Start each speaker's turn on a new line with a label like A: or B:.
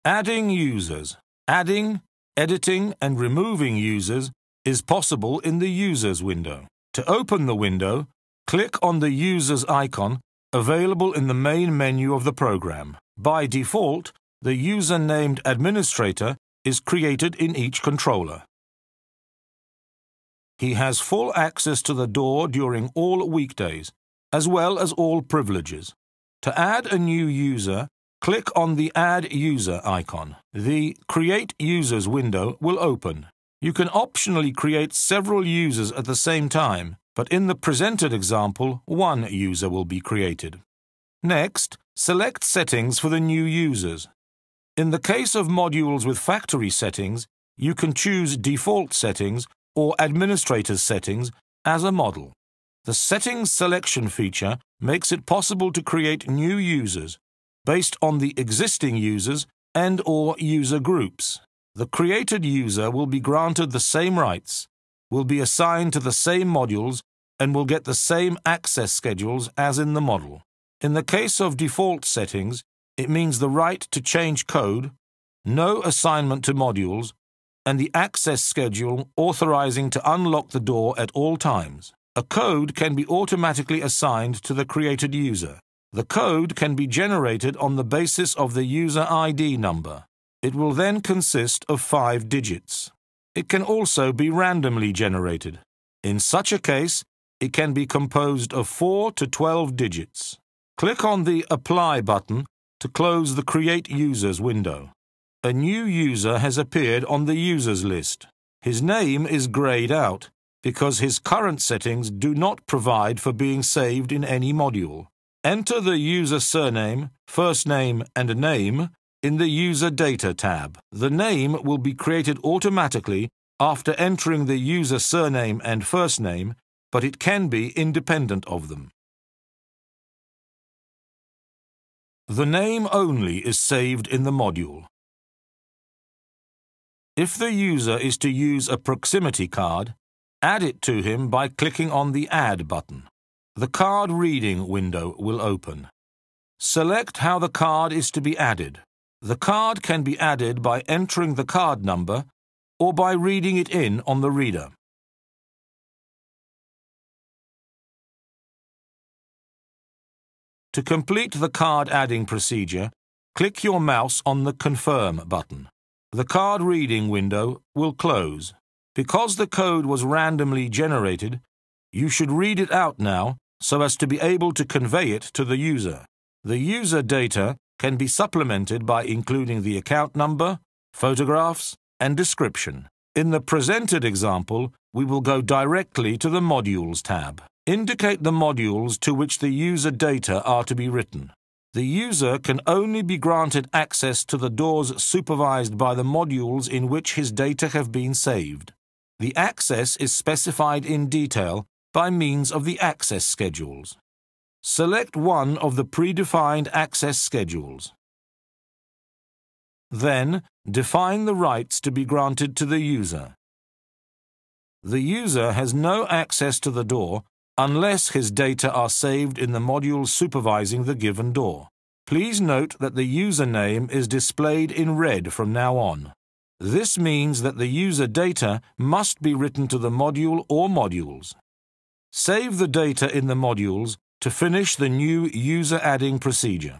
A: Adding users. Adding, editing, and removing users is possible in the Users window. To open the window, click on the Users icon available in the main menu of the program. By default, the user named Administrator is created in each controller. He has full access to the door during all weekdays, as well as all privileges. To add a new user, click on the Add User icon. The Create Users window will open. You can optionally create several users at the same time, but in the presented example, one user will be created. Next, select settings for the new users. In the case of modules with factory settings, you can choose Default Settings or Administrator's Settings as a model. The Settings Selection feature makes it possible to create new users based on the existing users and/or user groups. The created user will be granted the same rights, will be assigned to the same modules, and will get the same access schedules as in the model. In the case of default settings, it means the right to change code, no assignment to modules, and the access schedule authorizing to unlock the door at all times. A code can be automatically assigned to the created user. The code can be generated on the basis of the user ID number. It will then consist of 5 digits. It can also be randomly generated. In such a case, it can be composed of 4 to 12 digits. Click on the Apply button to close the Create Users window. A new user has appeared on the users list. His name is grayed out because his current settings do not provide for being saved in any module. Enter the user surname, first name, and name in the User Data tab. The name will be created automatically after entering the user surname and first name, but it can be independent of them. The name only is saved in the module. If the user is to use a proximity card, add it to him by clicking on the Add button. The card reading window will open. Select how the card is to be added. The card can be added by entering the card number or by reading it in on the reader. To complete the card adding procedure, click your mouse on the Confirm button. The card reading window will close. Because the code was randomly generated, you should read it out now so as to be able to convey it to the user. The user data can be supplemented by including the account number, photographs, and description. In the presented example, we will go directly to the Modules tab. Indicate the modules to which the user data are to be written. The user can only be granted access to the doors supervised by the modules in which his data have been saved. The access is specified in detail by means of the access schedules. Select one of the predefined access schedules. Then, define the rights to be granted to the user. The user has no access to the door unless his data are saved in the module supervising the given door. Please note that the username is displayed in red from now on. This means that the user data must be written to the module or modules. Save the data in the modules to finish the new user adding procedure.